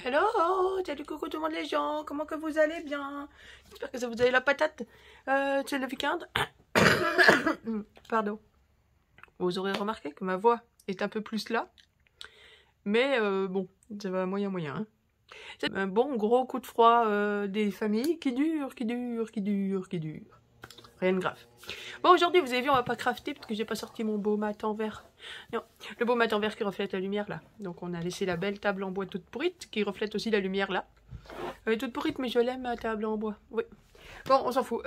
Hello, salut coucou tout le monde les gens, comment que vous allez bien? J'espère que ça vous avez la patate. C'est le week-end. Pardon. Vous aurez remarqué que ma voix est un peu plus là. Mais bon, ça va moyen. Hein. C'est un bon gros coup de froid des familles qui dure. Rien de grave. Bon, aujourd'hui, vous avez vu, on va pas crafter parce que j'ai pas sorti mon beau mat en verre. Non, le beau mat en verre qui reflète la lumière là. Donc on a laissé la belle table en bois toute pourrite qui reflète aussi la lumière là. Elle est toute pourrite, mais je l'aime, ma table en bois. Oui. Bon, on s'en fout.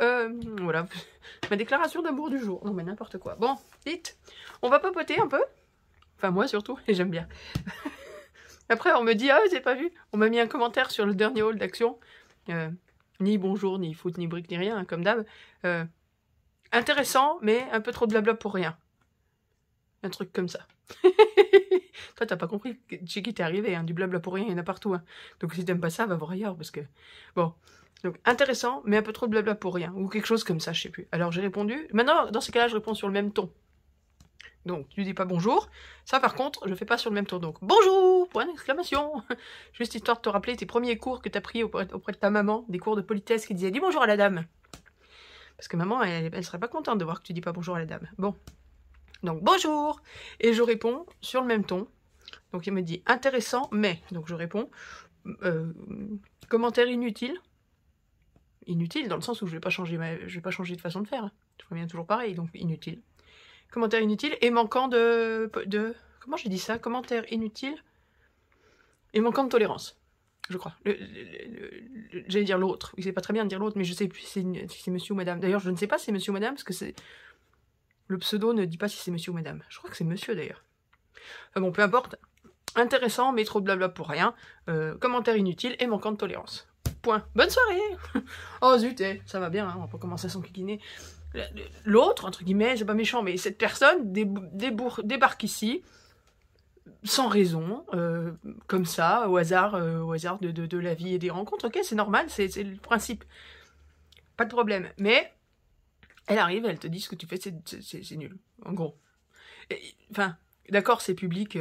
Voilà. Ma déclaration d'amour du jour. Non, mais n'importe quoi. Bon, dites. On va papoter un peu. Enfin, moi surtout, et j'aime bien. Après, on me dit, ah, j'ai pas vu. On m'a mis un commentaire sur le dernier haul d'action. Ni bonjour, ni foot, ni brique, ni rien, hein, comme d'hab. Intéressant, mais un peu trop de blabla pour rien. Un truc comme ça. Toi, t'as pas compris chez qui t'es arrivé, hein, du blabla pour rien, il y en a partout. Hein. Donc si t'aimes pas ça, va voir ailleurs, parce que... Bon, donc intéressant, mais un peu trop de blabla pour rien, ou quelque chose comme ça, je sais plus. Alors j'ai répondu, maintenant, dans ces cas-là, je réponds sur le même ton. Donc, tu dis pas bonjour. Ça, par contre, je fais pas sur le même ton. Donc, bonjour, point d'exclamation. Juste histoire de te rappeler tes premiers cours que t'as pris auprès de ta maman, des cours de politesse qui disaient, dis bonjour à la dame. Parce que maman, elle serait pas contente de voir que tu dis pas bonjour à la dame. Bon. Donc, bonjour. Et je réponds sur le même ton. Donc, il me dit intéressant, mais. Donc, je réponds commentaire inutile. Inutile dans le sens où je vais pas changer de façon de faire. Hein. Je ferai bien toujours pareil, donc inutile. Commentaire inutile et manquant de comment j'ai dit ça? Commentaire inutile et manquant de tolérance. Je crois. J'allais dire l'autre. Oui, c'est pas très bien de dire l'autre, mais je sais plus si c'est monsieur ou madame. D'ailleurs, je ne sais pas si c'est monsieur ou madame, parce que c'est... Le pseudo ne dit pas si c'est monsieur ou madame. Je crois que c'est monsieur, d'ailleurs. Enfin bon, peu importe. Intéressant, mais trop de blabla pour rien. Commentaire inutile et manquant de tolérance. Point. Bonne soirée. Oh zut, ça va bien, hein, on va pas commencer à s'enquiquiner. L'autre, entre guillemets, c'est pas méchant, mais cette personne débarque ici... sans raison, comme ça, au hasard de la vie et des rencontres, ok, c'est normal, c'est le principe. Pas de problème. Mais, elle arrive, elle te dit ce que tu fais, c'est nul, en gros. Enfin, d'accord, c'est public,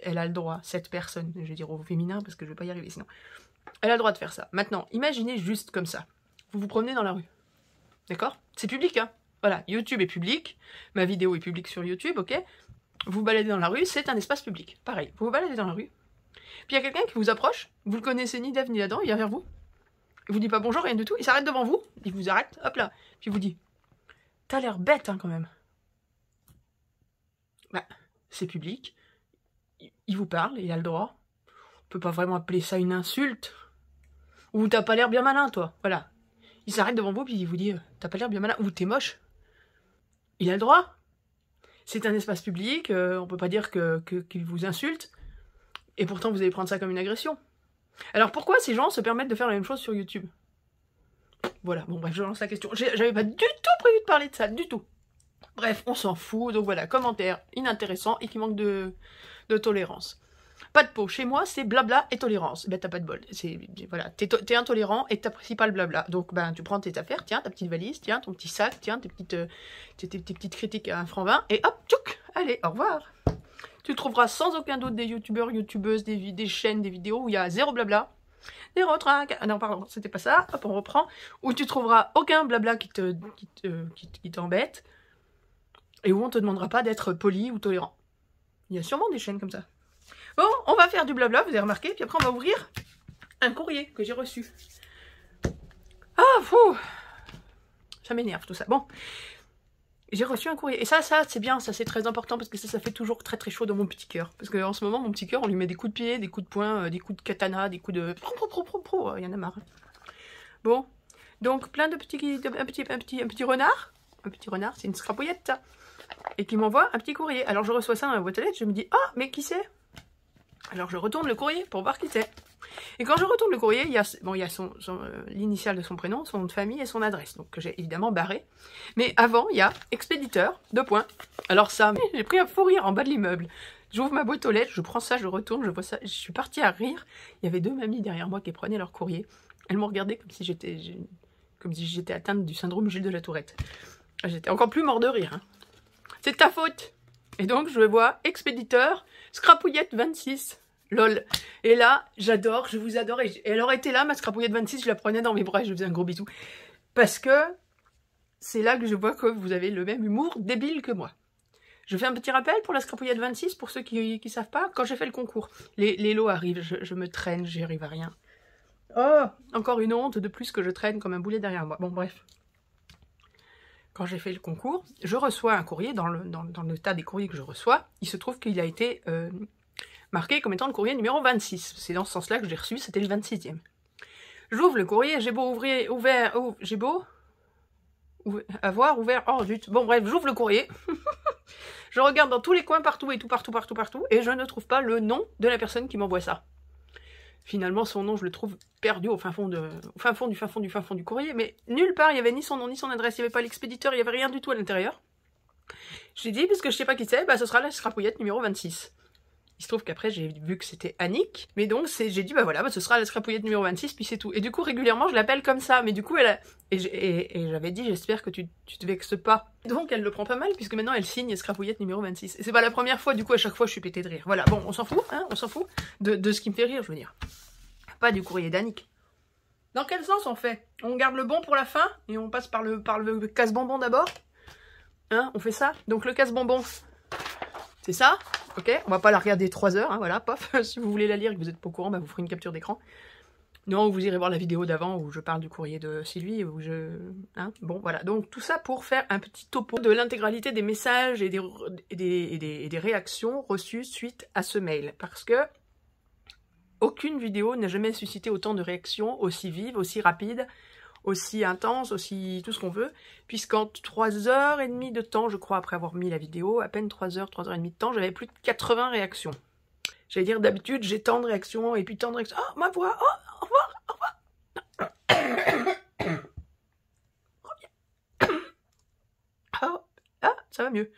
elle a le droit, cette personne, je vais dire au féminin, parce que je vais pas y arriver sinon. Elle a le droit de faire ça. Maintenant, imaginez juste comme ça. Vous vous promenez dans la rue. D'accord? C'est public, hein. Voilà, YouTube est public, ma vidéo est publique sur YouTube, ok? Vous baladez dans la rue, c'est un espace public. Pareil, vous vous baladez dans la rue. Puis il y a quelqu'un qui vous approche, vous le connaissez ni d'Ève ni d'Adam, il vient vers vous. Il vous dit pas bonjour, rien du tout, il s'arrête devant vous, il vous arrête, hop là. Puis il vous dit, t'as l'air bête hein, quand même. Bah, c'est public, il vous parle, il a le droit. On peut pas vraiment appeler ça une insulte. Ou t'as pas l'air bien malin, toi, voilà. Il s'arrête devant vous, puis il vous dit, t'as pas l'air bien malin, ou t'es moche. Il a le droit. C'est un espace public, on peut pas dire qu'il vous insulte, et pourtant vous allez prendre ça comme une agression. Alors pourquoi ces gens se permettent de faire la même chose sur YouTube? Voilà, bon bref, je lance la question. J'avais pas du tout prévu de parler de ça, du tout. Bref, on s'en fout, donc voilà, commentaire inintéressant et qui manque de tolérance. Pas de peau, chez moi c'est blabla et tolérance. Ben t'as pas de bol, voilà, t'es intolérant et t'apprécies pas le blabla. Donc ben tu prends tes affaires, tiens, ta petite valise, tiens, ton petit sac, tiens, tes petites critiques à 1 franc 20 et hop, tchouk, allez, au revoir. Tu trouveras sans aucun doute des youtubeurs, youtubeuses, des chaînes, des vidéos où il y a zéro blabla, des retraques, ah non pardon, c'était pas ça, hop on reprend, où tu trouveras aucun blabla qui t'embête et où on te demandera pas d'être poli ou tolérant. Il y a sûrement des chaînes comme ça. Bon, on va faire du blabla, vous avez remarqué, puis après on va ouvrir un courrier que j'ai reçu. Ah, fou! Ça m'énerve tout ça. Bon, j'ai reçu un courrier. Et ça c'est bien, ça c'est très important, parce que ça fait toujours très très chaud dans mon petit cœur. Parce qu'en ce moment, mon petit cœur, on lui met des coups de pied, des coups de poing, des coups de katana, des coups de... Il y en a marre. Bon, donc plein de un petit renard. Un petit renard, c'est une scrapouillette, ça. Et qui m'envoie un petit courrier. Alors je reçois ça dans la boîte aux lettres, je me dis, ah, mais qui c'est? Alors je retourne le courrier pour voir qui c'est. Et quand je retourne le courrier, il y a l'initiale de son prénom, son nom de famille et son adresse. Donc que j'ai évidemment barré. Mais avant, il y a expéditeur, 2 points. Alors ça, j'ai pris un fou rire en bas de l'immeuble. J'ouvre ma boîte aux lettres, je prends ça, je retourne, je vois ça. Je suis partie à rire. Il y avait 2 mamies derrière moi qui prenaient leur courrier. Elles m'ont regardé comme si j'étais atteinte du syndrome Gilles de la Tourette. J'étais encore plus mort de rire. Hein. C'est de ta faute. Et donc je vois expéditeur, scrapouillette 26. Lol. Et là, j'adore, je vous adore. Et elle aurait été là, ma scrapouillette 26, je la prenais dans mes bras et je faisais un gros bisou. Parce que c'est là que je vois que vous avez le même humour débile que moi. Je fais un petit rappel pour la scrapouillette 26, pour ceux qui savent pas, quand j'ai fait le concours. Les lots arrivent, je me traîne, j'y arrive à rien. Oh, encore une honte de plus que je traîne comme un boulet derrière moi. Bon, bref. Quand j'ai fait le concours, je reçois un courrier, dans le tas des courriers que je reçois, il se trouve qu'il a été marqué comme étant le courrier numéro 26. C'est dans ce sens-là que je l'ai reçu, c'était le 26e. J'ouvre le courrier, j'ai beau avoir ouvert, oh zut, bon bref, j'ouvre le courrier, je regarde dans tous les coins, partout, et je ne trouve pas le nom de la personne qui m'envoie ça. Finalement, son nom, je le trouve perdu au fin fond du courrier, mais nulle part, il n'y avait ni son nom, ni son adresse, il n'y avait pas l'expéditeur, il n'y avait rien du tout à l'intérieur. J'ai dit, puisque je ne sais pas qui c'est, bah, ce sera la scrapouillette numéro 26. Il se trouve qu'après, j'ai vu que c'était Annick, mais donc j'ai dit, bah voilà, bah, ce sera la scrapouillette numéro 26, puis c'est tout. Et du coup, régulièrement, je l'appelle comme ça, mais du coup, et j'avais dit, j'espère que tu te vexes pas. Donc, elle le prend pas mal, puisque maintenant, elle signe scrapouillette numéro 26. Et c'est pas la première fois, du coup, à chaque fois, je suis pétée de rire. Voilà, bon, on s'en fout, hein, on s'en fout de ce qui me fait rire, je veux dire. Pas du courrier d'Annick. Dans quel sens on fait? On garde le bon pour la fin, et on passe par le casse-bonbon d'abord? Hein, on fait ça? Donc, le casse-bonbon, c'est ça? Ok, on va pas la regarder 3 heures, hein, voilà, pof. Si vous voulez la lire et que vous n'êtes pas au courant, bah, vous ferez une capture d'écran. Non, vous irez voir la vidéo d'avant où je parle du courrier de Sylvie, où hein, bon, voilà. Donc, tout ça pour faire un petit topo de l'intégralité des messages et des réactions reçues suite à ce mail. Parce que aucune vidéo n'a jamais suscité autant de réactions aussi vives, aussi rapides, aussi intense, aussi tout ce qu'on veut, puisqu'en 3h30 de temps, je crois, après avoir mis la vidéo, à peine 3h30 de temps, j'avais plus de 80 réactions. J'allais dire, d'habitude, j'ai tant de réactions, et puis tant de réactions, oh, ma voix, oh, au revoir, reviens. Ah, ça va mieux.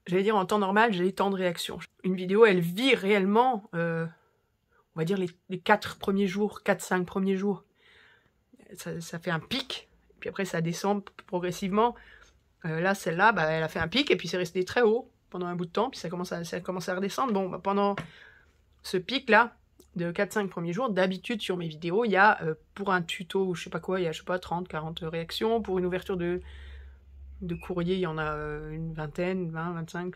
J'allais dire, en temps normal, j'ai tant de réactions. Une vidéo, elle vit réellement, on va dire, les 4-5 premiers jours. Ça fait un pic, puis après ça descend progressivement. Là, celle-là, bah, elle a fait un pic, et puis c'est resté très haut pendant un bout de temps, puis ça commence à redescendre. Bon, bah, pendant ce pic-là, de 4-5 premiers jours, d'habitude sur mes vidéos, il y a, pour un tuto ou je sais pas quoi, il y a, je sais pas, 30-40 réactions. Pour une ouverture de courrier, il y en a une vingtaine, 20, 25.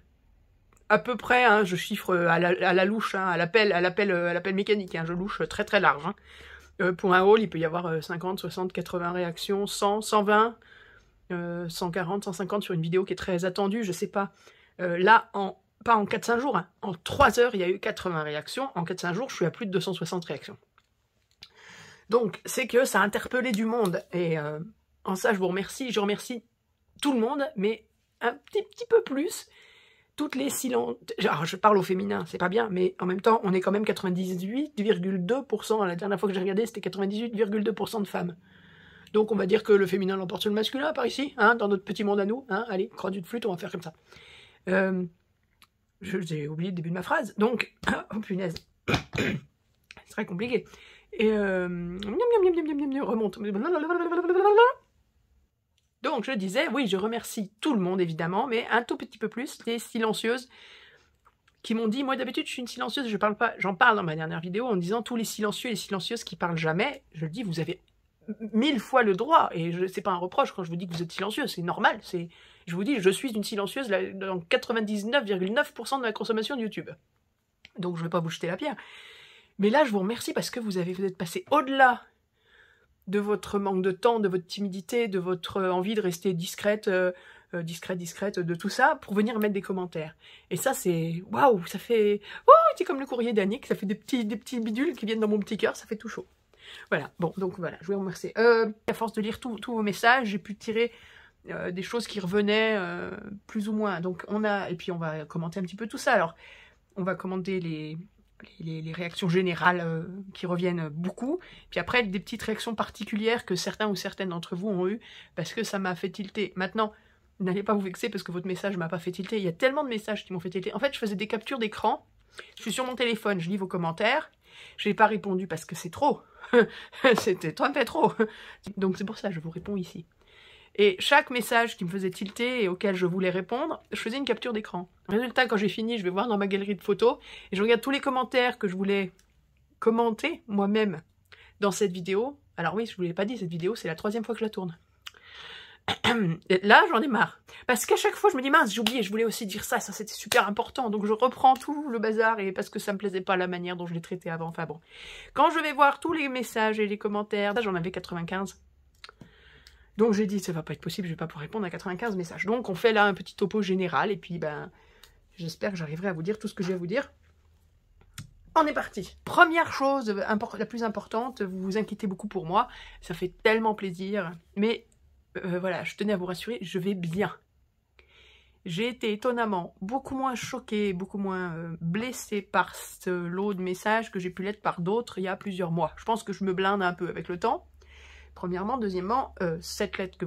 À peu près, hein, je chiffre à la louche, hein, à l'appel mécanique, hein, je louche très très large, hein. Pour un haul, il peut y avoir 50, 60, 80 réactions, 100, 120, 140, 150 sur une vidéo qui est très attendue, je sais pas. Là, pas en 4-5 jours, hein, en 3 heures, il y a eu 80 réactions. En 4-5 jours, je suis à plus de 260 réactions. Donc, c'est que ça a interpellé du monde. Et en ça, je vous remercie. Je remercie tout le monde, mais un petit peu plus. Toutes les silences... Alors, je parle au féminin, c'est pas bien, mais en même temps, on est quand même 98,2%. La dernière fois que j'ai regardé, c'était 98,2% de femmes. Donc, on va dire que le féminin l'emporte sur le masculin, par ici, hein, dans notre petit monde à nous. Hein, allez, croix de flûte, on va faire comme ça. J'ai oublié le début de ma phrase. Donc, oh punaise. C'est très compliqué. Et remonte. Donc, je disais, oui, je remercie tout le monde, évidemment, mais un tout petit peu plus les silencieuses qui m'ont dit, moi, d'habitude, je suis une silencieuse, je parle pas, j'en parle dans ma dernière vidéo en disant, tous les silencieux et les silencieuses qui parlent jamais, je le dis, vous avez 1000 fois le droit, et c'est pas un reproche quand je vous dis que vous êtes silencieux, c'est normal, je vous dis, je suis une silencieuse dans 99,9% de la consommation de YouTube. Donc, je vais pas vous jeter la pierre. Mais là, je vous remercie parce que vous êtes passé au-delà de votre manque de temps, de votre timidité, de votre envie de rester discrète, de tout ça, pour venir mettre des commentaires. Et ça, c'est... Waouh, ça fait... Oh, c'est comme le courrier d'Annick, ça fait des petits bidules qui viennent dans mon petit cœur, ça fait tout chaud. Voilà, bon, donc voilà, je vais vous remercier. À force de lire tous vos messages, j'ai pu tirer des choses qui revenaient plus ou moins. Donc on a... Et puis on va commenter un petit peu tout ça. Alors, on va commenter les réactions générales qui reviennent beaucoup, puis après des petites réactions particulières que certains ou certaines d'entre vous ont eues, parce que ça m'a fait tilter. Maintenant, n'allez pas vous vexer parce que votre message m'a pas fait tilter, il y a tellement de messages qui m'ont fait tilter. En fait, je faisais des captures d'écran, je suis sur mon téléphone, je lis vos commentaires, je n'ai pas répondu parce que c'est trop, c'était trop. Donc c'est pour ça que je vous réponds ici. Et chaque message qui me faisait tilter et auquel je voulais répondre, je faisais une capture d'écran. Résultat, quand j'ai fini, je vais voir dans ma galerie de photos et je regarde tous les commentaires que je voulais commenter moi-même dans cette vidéo. Alors oui, je ne vous l'ai pas dit, cette vidéo, c'est la 3e fois que je la tourne. Et là, j'en ai marre. Parce qu'à chaque fois, je me dis, mince, j'ai oublié, je voulais aussi dire ça c'était super important. Donc je reprends tout le bazar et parce que ça me plaisait pas la manière dont je l'ai traité avant. Enfin bon. Quand je vais voir tous les messages et les commentaires, là j'en avais 95. Donc j'ai dit, ça va pas être possible, je vais pas pouvoir répondre à 95 messages. Donc on fait là un petit topo général et puis ben, j'espère que j'arriverai à vous dire tout ce que j'ai à vous dire. On est parti. Première chose, la plus importante, vous vous inquiétez beaucoup pour moi, ça fait tellement plaisir, mais voilà, je tenais à vous rassurer, je vais bien. J'ai été étonnamment beaucoup moins choquée, beaucoup moins blessée par ce lot de messages que j'ai pu l'être par d'autres il y a plusieurs mois. Je pense que je me blinde un peu avec le temps. Premièrement. Deuxièmement, cette lettre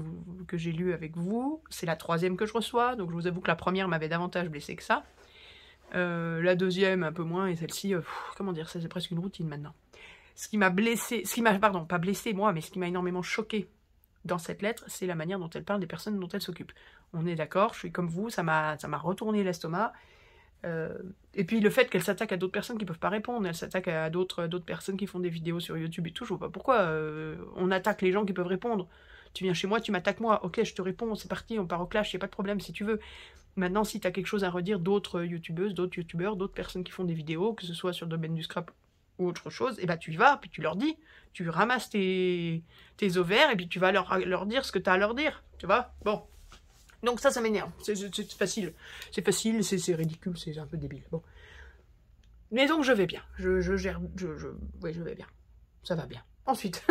que j'ai lue avec vous, c'est la 3e que je reçois, donc je vous avoue que la première m'avait davantage blessée que ça. La deuxième, un peu moins, et celle-ci, comment dire, c'est presque une routine maintenant. Ce qui m'a blessée, pardon, pas blessée moi, mais ce qui m'a énormément choquée dans cette lettre, c'est la manière dont elle parle des personnes dont elle s'occupe. On est d'accord, je suis comme vous, ça m'a retourné l'estomac. Et puis le fait qu'elle s'attaque à d'autres personnes qui peuvent pas répondre, elle s'attaque à d'autres personnes qui font des vidéos sur YouTube et tout, je vois pas pourquoi on attaque les gens qui peuvent répondre. Tu viens chez moi, tu m'attaques moi, ok je te réponds, c'est parti, on part au clash, y a pas de problème si tu veux. Maintenant si tu as quelque chose à redire d'autres youtubeuses, d'autres youtubeurs, d'autres personnes qui font des vidéos, que ce soit sur le domaine du scrap ou autre chose, et bah tu y vas, puis tu leur dis, tu ramasses tes ovaires et puis tu vas leur dire ce que tu as à leur dire, tu vois, bon. Donc ça m'énerve, c'est facile, c'est ridicule, c'est un peu débile, bon. Mais donc je vais bien, oui je vais bien, ça va bien. Ensuite,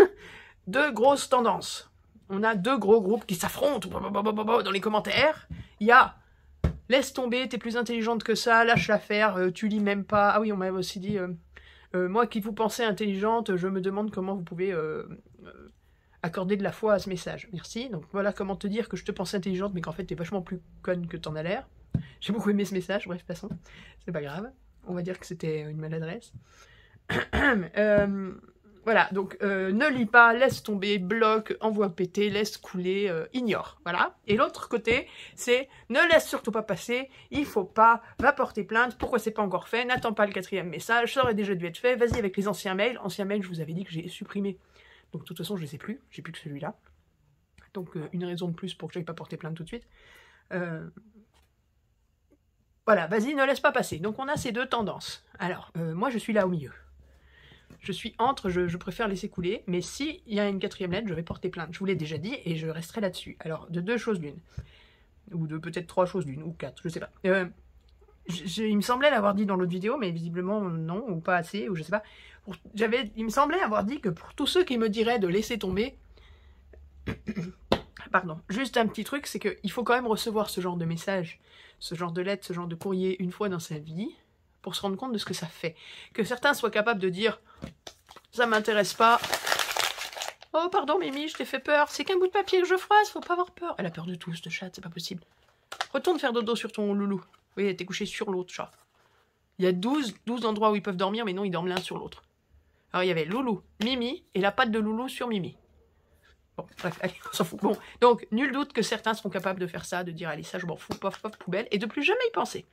2 grosses tendances. On a 2 gros groupes qui s'affrontent dans les commentaires. Il y a « Laisse tomber, t'es plus intelligente que ça, lâche l'affaire, tu lis même pas. » Ah oui, on m'avait aussi dit moi qui vous pensez intelligente, je me demande comment vous pouvez... accorder de la foi à ce message. Merci. Donc voilà comment te dire que je te pense intelligente, mais qu'en fait t'es vachement plus conne que t'en as l'air. J'ai beaucoup aimé ce message, bref, passons. C'est pas grave. On va dire que c'était une maladresse. Voilà, donc ne lis pas, laisse tomber, bloque, envoie péter, laisse couler, ignore. Voilà. Et l'autre côté, c'est ne laisse surtout pas passer, il faut pas, va porter plainte, pourquoi c'est pas encore fait, n'attends pas le 4e message, ça aurait déjà dû être fait, vas-y avec les anciens mails. Anciens mails, je vous avais dit que j'ai supprimé. Donc de toute façon, je ne les ai plus, j'ai plus que celui-là. Donc une raison de plus pour que je n'aille pas porter plainte tout de suite. Voilà, vas-y, ne laisse pas passer. Donc on a ces 2 tendances. Alors, moi je suis là au milieu. Je suis entre, je préfère laisser couler, mais s'il y a une 4e lettre, je vais porter plainte. Je vous l'ai déjà dit, et je resterai là-dessus. Alors, de 2 choses l'une. Ou de peut-être 3 choses l'une, ou 4, je sais pas. Il me semblait l'avoir dit dans l'autre vidéo, mais visiblement non, ou pas assez, ou je sais pas. Il me semblait avoir dit que pour tous ceux qui me diraient de laisser tomber, pardon, juste un petit truc, c'est qu'il faut quand même recevoir ce genre de message, ce genre de lettre, ce genre de courrier une fois dans sa vie, pour se rendre compte de ce que ça fait. Que certains soient capables de dire « ça m'intéresse pas »,« oh pardon Mimi, je t'ai fait peur, c'est qu'un bout de papier que je froisse, faut pas avoir peur ». Elle a peur de tout, cette chatte, c'est pas possible. Retourne faire dodo sur ton loulou. Oui, elle était couchée sur l'autre chat. Il y a 12 endroits où ils peuvent dormir, mais non, ils dorment l'un sur l'autre. Alors, il y avait Loulou, Mimi, et la patte de Loulou sur Mimi. Bon, bref, allez, on s'en fout. Bon, donc, nul doute que certains seront capables de faire ça, de dire, allez, ça, je m'en fous, pof, pof, poubelle, et de plus jamais y penser.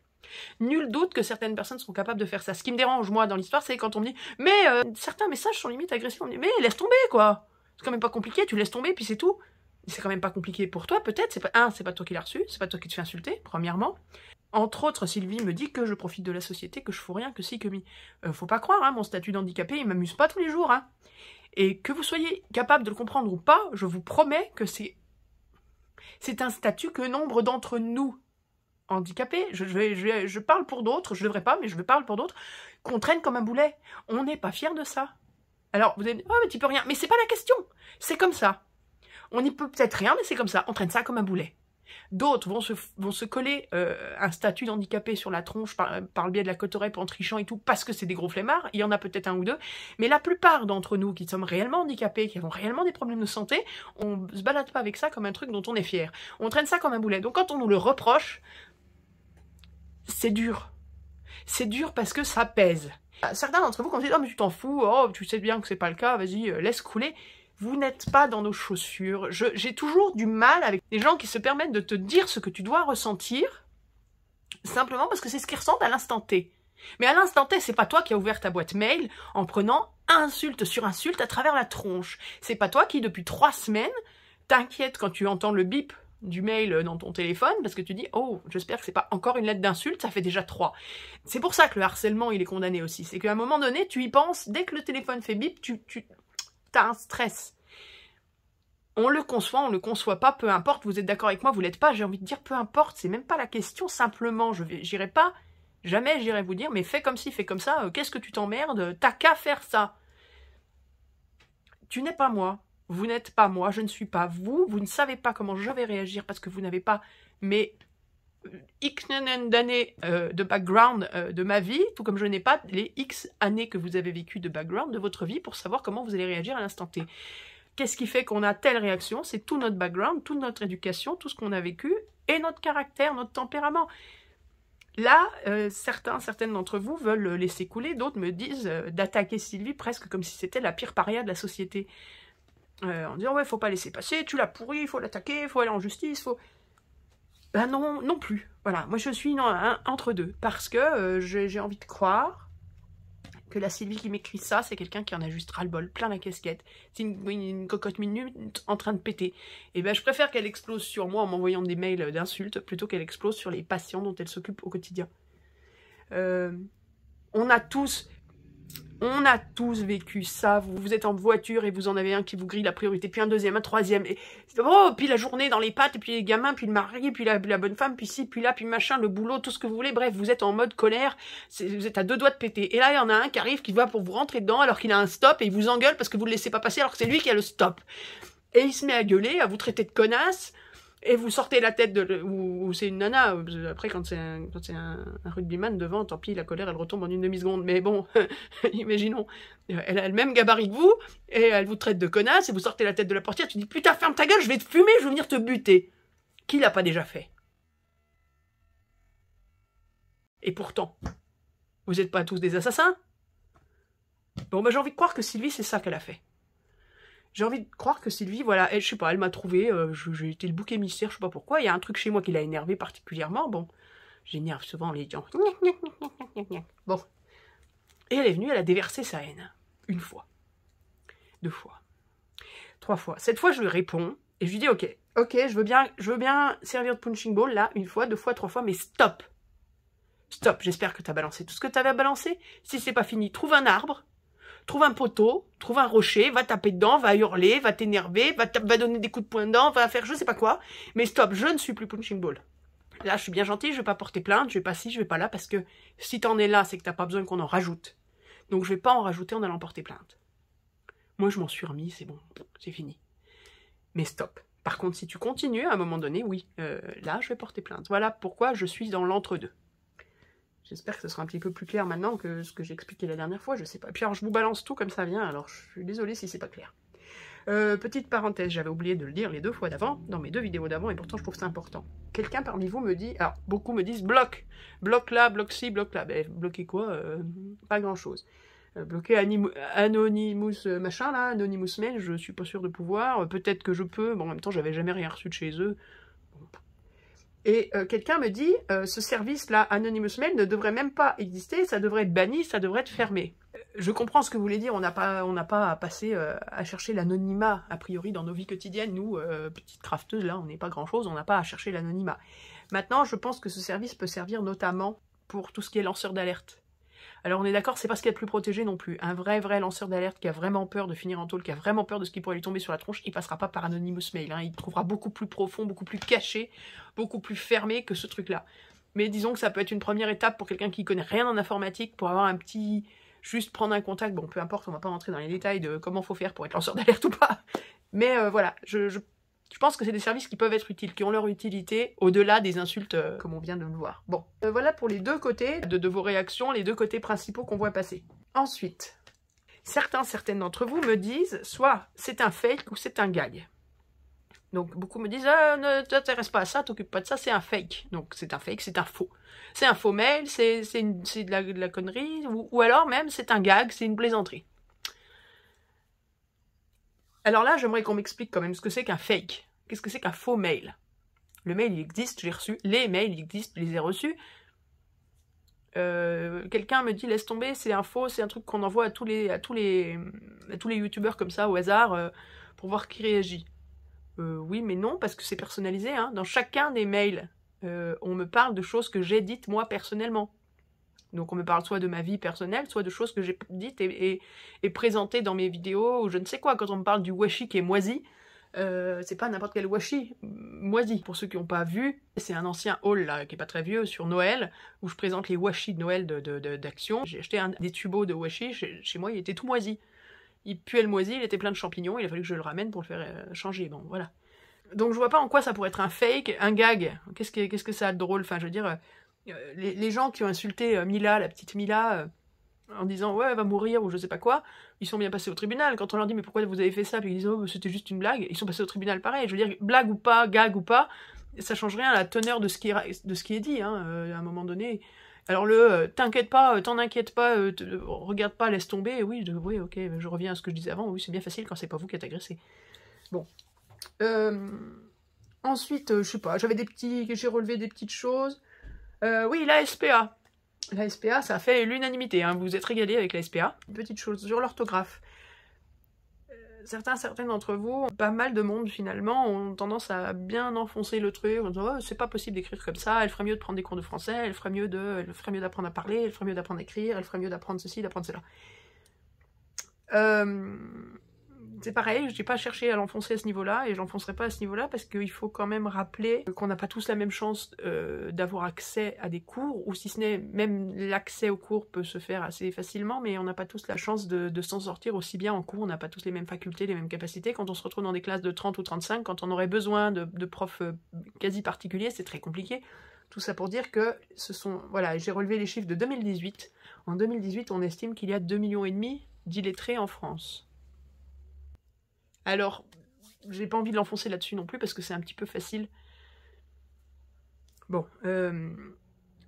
Nul doute que certaines personnes seront capables de faire ça. Ce qui me dérange, moi, dans l'histoire, c'est quand on me dit, mais certains messages sont limite agressifs. On me dit, mais laisse tomber, quoi. C'est quand même pas compliqué, tu laisses tomber, puis c'est tout. C'est quand même pas compliqué pour toi, peut-être. C'est pas toi qui l'as reçu, c'est pas toi qui te fais insulter, premièrement. Entre autres, Sylvie me dit que je profite de la société, que je fous rien, que si, que mi. Faut pas croire, hein, mon statut d'handicapé, il m'amuse pas tous les jours, hein. Et que vous soyez capable de le comprendre ou pas, je vous promets que c'est un statut que nombre d'entre nous, handicapés, je parle pour d'autres, je devrais pas, mais je parle pour d'autres, qu'on traîne comme un boulet. On n'est pas fiers de ça. Alors, vous allez me dire, oh, mais tu peux rien. Mais c'est pas la question. C'est comme ça. On n'y peut peut-être rien, mais c'est comme ça. On traîne ça comme un boulet. D'autres vont se coller un statut d'handicapé sur la tronche par le biais de la cotorep en trichant et tout, parce que c'est des gros flemmards. Il y en a peut-être un ou deux. Mais la plupart d'entre nous qui sommes réellement handicapés, qui avons réellement des problèmes de santé, on se balade pas avec ça comme un truc dont on est fier. On traîne ça comme un boulet. Donc quand on nous le reproche, c'est dur. C'est dur parce que ça pèse. Certains d'entre vous, quand vous dites « oh mais tu t'en fous, oh tu sais bien que c'est pas le cas, vas-y, laisse couler », Vous n'êtes pas dans nos chaussures. J'ai toujours du mal avec les gens qui se permettent de te dire ce que tu dois ressentir, simplement parce que c'est ce qu'ils ressentent à l'instant T. Mais à l'instant T, c'est pas toi qui as ouvert ta boîte mail en prenant insulte sur insulte à travers la tronche. C'est pas toi qui, depuis 3 semaines, t'inquiète quand tu entends le bip du mail dans ton téléphone, parce que tu dis « Oh, j'espère que c'est pas encore une lettre d'insulte, ça fait déjà 3. » C'est pour ça que le harcèlement, il est condamné aussi. C'est qu'à un moment donné, tu y penses, dès que le téléphone fait bip, t'as un stress. On le conçoit pas, peu importe, vous êtes d'accord avec moi, vous l'êtes pas, j'ai envie de dire peu importe, c'est même pas la question, simplement, j'irai pas, jamais j'irai vous dire, mais fais comme ci, fais comme ça, qu'est-ce que tu t'emmerdes, t'as qu'à faire ça. Tu n'es pas moi, vous n'êtes pas moi, je ne suis pas vous, vous ne savez pas comment je vais réagir parce que vous n'avez pas mes X d'années de background de ma vie, tout comme je n'ai pas les X années que vous avez vécues de background de votre vie pour savoir comment vous allez réagir à l'instant T. Qu'est-ce qui fait qu'on a telle réaction? C'est tout notre background, toute notre éducation, tout ce qu'on a vécu, et notre caractère, notre tempérament. Là, certaines d'entre vous veulent laisser couler, d'autres me disent d'attaquer Sylvie presque comme si c'était la pire paria de la société. En disant, ouais, faut pas laisser passer, tu l'as pourri, il faut l'attaquer, il faut aller en justice, faut... Ben non, non plus. Voilà, moi je suis entre deux, parce que j'ai envie de croire que la Sylvie qui m'écrit ça, c'est quelqu'un qui en a juste ras-le-bol, plein la casquette. C'est une cocotte minute en train de péter. Et ben je préfère qu'elle explose sur moi en m'envoyant des mails d'insultes, plutôt qu'elle explose sur les patients dont elle s'occupe au quotidien. On a tous vécu ça, vous êtes en voiture et vous en avez un qui vous grille la priorité, puis un deuxième, un troisième, et oh, puis la journée dans les pattes, et puis les gamins, puis le mari, puis la bonne femme, puis ci, puis là, puis machin, le boulot, tout ce que vous voulez, bref, vous êtes en mode colère, vous êtes à 2 doigts de péter. Et là, il y en a un qui arrive, qui va pour vous rentrer dedans, alors qu'il a un stop, et il vous engueule parce que vous le laissez pas passer, alors que c'est lui qui a le stop. Et il se met à gueuler, à vous traiter de connasse, et vous sortez la tête ou c'est une nana. Après, quand c'est un rugbyman devant, tant pis, la colère, elle retombe en une demi-seconde. Mais bon, imaginons, elle a le même gabarit que vous, et elle vous traite de connasse, et vous sortez la tête de la portière, tu dis, putain, ferme ta gueule, je vais te fumer, je vais venir te buter. Qui l'a pas déjà fait? Et pourtant, vous n'êtes pas tous des assassins? Bon, ben j'ai envie de croire que Sylvie, c'est ça qu'elle a fait. J'ai envie de croire que Sylvie, voilà, elle, je sais pas, elle m'a trouvé, j'ai été le bouc émissaire, je sais pas pourquoi, il y a un truc chez moi qui l'a énervé particulièrement, bon, j'énerve souvent les gens. Bon. Et elle est venue, elle a déversé sa haine. 1 fois. 2 fois. 3 fois. Cette fois, je lui réponds, et je lui dis, ok, je veux bien servir de punching ball, là, 1 fois, 2 fois, 3 fois, mais stop. Stop, j'espère que t'as balancé tout ce que t'avais à balancer. Si c'est pas fini, trouve un arbre, trouve un poteau, trouve un rocher, va taper dedans, va hurler, va t'énerver, va donner des coups de poing dedans, va faire je sais pas quoi. Mais stop, je ne suis plus punching ball. Là, je suis bien gentille, je vais pas porter plainte, je vais pas ci, je vais pas là, parce que si t'en es là, c'est que t'as pas besoin qu'on en rajoute. Donc je vais pas en rajouter en allant porter plainte. Moi, je m'en suis remis, c'est bon, c'est fini. Mais stop. Par contre, si tu continues, à un moment donné, oui, là, je vais porter plainte. Voilà pourquoi je suis dans l'entre-deux. J'espère que ce sera un petit peu plus clair maintenant que ce que j'ai expliqué la dernière fois, je sais pas. Puis alors, je vous balance tout comme ça vient, alors je suis désolée si c'est pas clair. Petite parenthèse, j'avais oublié de le dire les 2 fois d'avant, dans mes 2 vidéos d'avant, et pourtant je trouve ça important. Quelqu'un parmi vous me dit, alors beaucoup me disent bloque, bloque là, bloque ci, bloque là. Ben, bloquer quoi? Pas grand chose. Bloquer Anonymous machin là, Anonymous Mail, je suis pas sûre de pouvoir. Peut-être que je peux, bon en même temps j'avais jamais rien reçu de chez eux. Et quelqu'un me dit, ce service-là, Anonymous Mail, ne devrait même pas exister, ça devrait être banni, ça devrait être fermé. Je comprends ce que vous voulez dire, on n'a pas à passer à chercher l'anonymat, a priori, dans nos vies quotidiennes. Nous, petites crafteuses, là, on n'est pas grand-chose, on n'a pas à chercher l'anonymat. Maintenant, je pense que ce service peut servir notamment pour tout ce qui est lanceur d'alerte. Alors on est d'accord, c'est pas ce qu'il y a de plus protégé non plus. Un vrai lanceur d'alerte qui a vraiment peur de finir en tôle, qui a vraiment peur de ce qui pourrait lui tomber sur la tronche, il passera pas par Anonymous Mail. Hein. Il trouvera beaucoup plus profond, beaucoup plus caché, beaucoup plus fermé que ce truc-là. Mais disons que ça peut être une première étape pour quelqu'un qui connaît rien en informatique, pour avoir un petit... Juste prendre un contact, bon peu importe, on va pas rentrer dans les détails de comment faut faire pour être lanceur d'alerte ou pas. Mais voilà, je pense que c'est des services qui peuvent être utiles, qui ont leur utilité au-delà des insultes comme on vient de le voir. Bon, voilà pour les 2 côtés de vos réactions, les 2 côtés principaux qu'on voit passer. Ensuite, certaines d'entre vous me disent soit c'est un fake ou c'est un gag. Donc beaucoup me disent ne t'intéresse pas à ça, t'occupe pas de ça, c'est un fake. Donc c'est un fake, c'est un faux. C'est un faux mail, c'est de la connerie, ou alors même c'est un gag, c'est une plaisanterie. Alors là, j'aimerais qu'on m'explique quand même ce que c'est qu'un fake. Qu'est-ce que c'est qu'un faux mail? Le mail, il existe, j'ai reçu. Les mails, il existe, je les ai reçus. Quelqu'un me dit laisse tomber, c'est un faux, c'est un truc qu'on envoie à tous les youtubeurs comme ça au hasard pour voir qui réagit. Oui mais non, parce que c'est personnalisé, hein. Dans chacun des mails, on me parle de choses que j'ai dites moi personnellement. Donc on me parle soit de ma vie personnelle, soit de choses que j'ai dites et présentées dans mes vidéos, ou je ne sais quoi. Quand on me parle du washi qui est moisi, c'est pas n'importe quel washi, moisi. Pour ceux qui n'ont pas vu, c'est un ancien haul là, qui est pas très vieux, sur Noël, où je présente les washi de Noël d'Action. J'ai acheté des tubos de washi, chez moi il était tout moisi. Il puait le moisi, il était plein de champignons, il a fallu que je le ramène pour le faire changer, bon voilà. Donc je vois pas en quoi ça pourrait être un fake, un gag. Qu'est-ce que ça a de drôle? Enfin je veux dire, les gens qui ont insulté Mila, la petite Mila, en disant ouais elle va mourir ou je sais pas quoi, ils sont bien passés au tribunal. Quand on leur dit mais pourquoi vous avez fait ça, puis ils disent oh c'était juste une blague, ils sont passés au tribunal pareil. Je veux dire, blague ou pas, gag ou pas, ça change rien à la teneur de ce qui est dit, hein, à un moment donné. Alors t'inquiète pas, t'en inquiète pas, regarde pas, laisse tomber, oui ok, je reviens à ce que je disais avant, oui c'est bien facile quand c'est pas vous qui êtes agressé. Bon. Ensuite, je sais pas, j'ai relevé des petites choses. Oui, la SPA. La SPA, ça a fait l'unanimité, hein. Vous vous êtes régalés avec la SPA. Une petite chose sur l'orthographe. Certains d'entre vous, pas mal de monde finalement, ont tendance à bien enfoncer le truc, en disant oh, c'est pas possible d'écrire comme ça, elle ferait mieux de prendre des cours de français, elle ferait mieux d'apprendre à parler, elle ferait mieux d'apprendre à écrire, elle ferait mieux d'apprendre ceci, d'apprendre cela. C'est pareil, je n'ai pas cherché à l'enfoncer à ce niveau-là, et j'enfoncerai pas à ce niveau-là, parce qu'il faut quand même rappeler qu'on n'a pas tous la même chance d'avoir accès à des cours, ou si ce n'est, même l'accès aux cours peut se faire assez facilement, mais on n'a pas tous la chance de s'en sortir aussi bien en cours, on n'a pas tous les mêmes facultés, les mêmes capacités. Quand on se retrouve dans des classes de 30 ou 35, quand on aurait besoin de profs quasi particuliers, c'est très compliqué. Tout ça pour dire que voilà, j'ai relevé les chiffres de 2018. En 2018, on estime qu'il y a 2,5 millions d'illettrés en France. Alors, j'ai pas envie de l'enfoncer là-dessus non plus, parce que c'est un petit peu facile. Bon,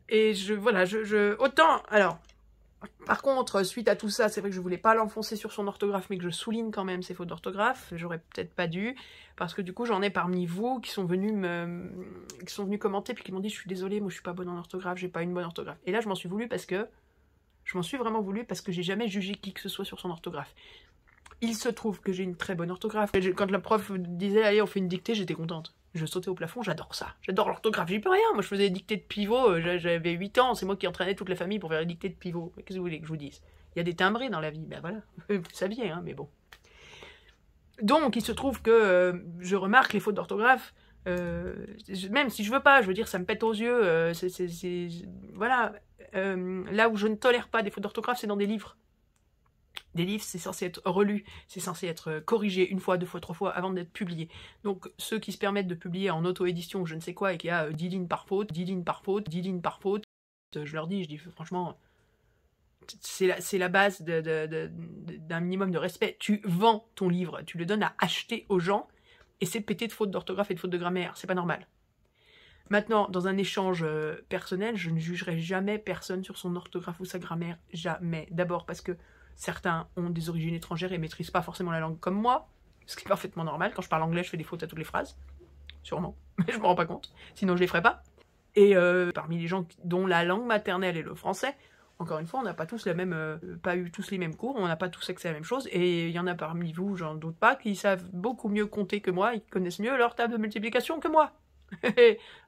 et voilà, autant, alors, par contre, suite à tout ça, c'est vrai que je voulais pas l'enfoncer sur son orthographe, mais que je souligne quand même ses fautes d'orthographe, j'aurais peut-être pas dû, parce que du coup, j'en ai parmi vous qui sont venus commenter, puis qui m'ont dit, je suis désolée, moi je suis pas bonne en orthographe, j'ai pas une bonne orthographe. Et là, je m'en suis vraiment voulu parce que j'ai jamais jugé qui que ce soit sur son orthographe. Il se trouve que j'ai une très bonne orthographe. Quand la prof disait, allez, on fait une dictée, j'étais contente. Je sautais au plafond, j'adore ça. J'adore l'orthographe, j'y peux rien. Moi, je faisais des dictées de pivot, j'avais 8 ans, c'est moi qui entraînais toute la famille pour faire les dictées de pivot. Qu'est-ce que vous voulez que je vous dise? Il y a des timbrés dans la vie, ben voilà. Vous saviez, hein, mais bon. Donc, il se trouve que je remarque les fautes d'orthographe, même si je veux pas, je veux dire, ça me pète aux yeux, voilà. Là où je ne tolère pas des fautes d'orthographe, c'est dans des livres. Des livres, c'est censé être relu, c'est censé être corrigé 1 fois, 2 fois, 3 fois avant d'être publié. Donc ceux qui se permettent de publier en auto-édition ou je ne sais quoi et qui a 10 lignes par faute, 10 lignes par faute, 10 lignes par faute, je leur dis franchement, c'est la base d'un minimum de respect. Tu vends ton livre, tu le donnes à acheter aux gens et c'est pété de fautes d'orthographe et de fautes de grammaire, c'est pas normal. Maintenant, dans un échange personnel, je ne jugerai jamais personne sur son orthographe ou sa grammaire, jamais. D'abord parce que certains ont des origines étrangères et maîtrisent pas forcément la langue comme moi, ce qui est parfaitement normal. Quand je parle anglais, je fais des fautes à toutes les phrases. Sûrement, mais je me rends pas compte. Sinon, je les ferais pas. Et parmi les gens dont la langue maternelle est le français, encore une fois, on n'a pas tous pas eu tous les mêmes cours, on n'a pas tous accès à la même chose, et il y en a parmi vous, j'en doute pas, qui savent beaucoup mieux compter que moi, ils connaissent mieux leur table de multiplication que moi.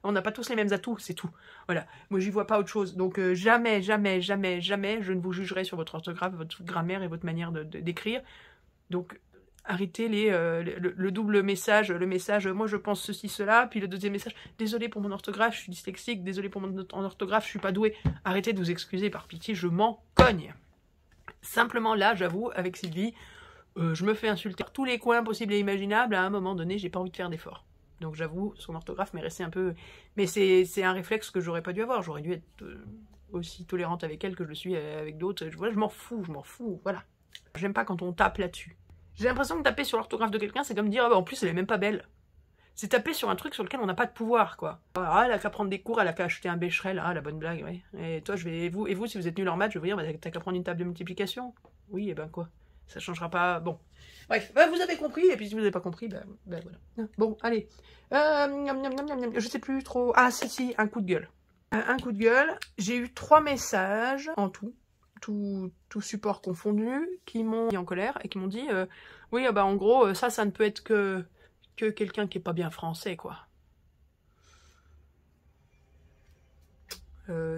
On n'a pas tous les mêmes atouts, c'est tout. Voilà, moi j'y vois pas autre chose. Donc jamais, jamais, jamais, jamais, je ne vous jugerai sur votre orthographe, votre grammaire et votre manière d'écrire. Donc arrêtez le double message, le message moi je pense ceci, cela, puis le deuxième message, désolé pour mon orthographe, je suis dyslexique, désolé pour mon orthographe, je suis pas doué. Arrêtez de vous excuser, par pitié, je m'en cogne. Simplement là, j'avoue, avec Sylvie, je me fais insulter par tous les coins possibles et imaginables, à un moment donné, j'ai pas envie de faire d'efforts. Donc j'avoue, son orthographe m'est resté un peu... Mais c'est un réflexe que j'aurais pas dû avoir. J'aurais dû être aussi tolérante avec elle que je le suis avec d'autres. Je m'en fous, voilà. J'aime pas quand on tape là-dessus. J'ai l'impression que taper sur l'orthographe de quelqu'un, c'est comme dire, ah bah en plus elle est même pas belle. C'est taper sur un truc sur lequel on n'a pas de pouvoir, quoi. Ah, elle a qu'à prendre des cours, elle a qu'à acheter un Becherel, ah la bonne blague, ouais. Et toi, et vous, si vous êtes nul en maths, je vais vous dire, bah, t'as qu'à prendre une table de multiplication. Oui, et ben quoi. Ça changera pas... Bon. Bref, bah, vous avez compris, et puis si vous n'avez pas compris, bah voilà. Bon, allez. Je sais plus trop... Ah, si, un coup de gueule. Un coup de gueule. J'ai eu 3 messages en tout support confondu, qui m'ont mis en colère et qui m'ont dit oui, bah en gros, ça ne peut être que quelqu'un qui est pas bien français, quoi.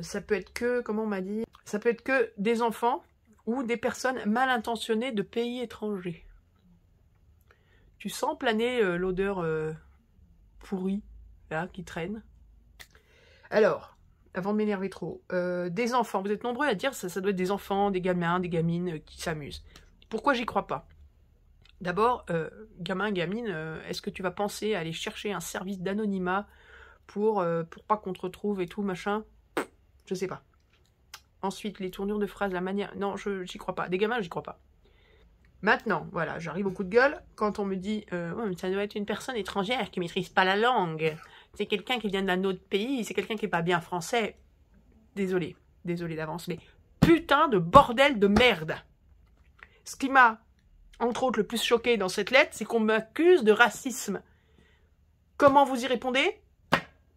Ça peut être que, comment on m'a dit, ça peut être que des enfants ou des personnes mal intentionnées de pays étrangers. Tu sens planer l'odeur pourrie, là, qui traîne. Alors, avant de m'énerver trop, des enfants, vous êtes nombreux à dire ça doit être des enfants, des gamins, des gamines qui s'amusent. Pourquoi j'y crois pas? D'abord, gamin, gamine, est-ce que tu vas penser à aller chercher un service d'anonymat pour pas qu'on te retrouve et tout, machin? Je sais pas. Ensuite, les tournures de phrases, la manière... Non, j'y crois pas. Des gamins, j'y crois pas. Maintenant, voilà, j'arrive au coup de gueule quand on me dit ouais, mais ça doit être une personne étrangère qui maîtrise pas la langue. C'est quelqu'un qui vient d'un autre pays, c'est quelqu'un qui est pas bien français. Désolé d'avance, mais putain de bordel de merde. Ce qui m'a, entre autres, le plus choqué dans cette lettre, c'est qu'on m'accuse de racisme. Comment vous y répondez?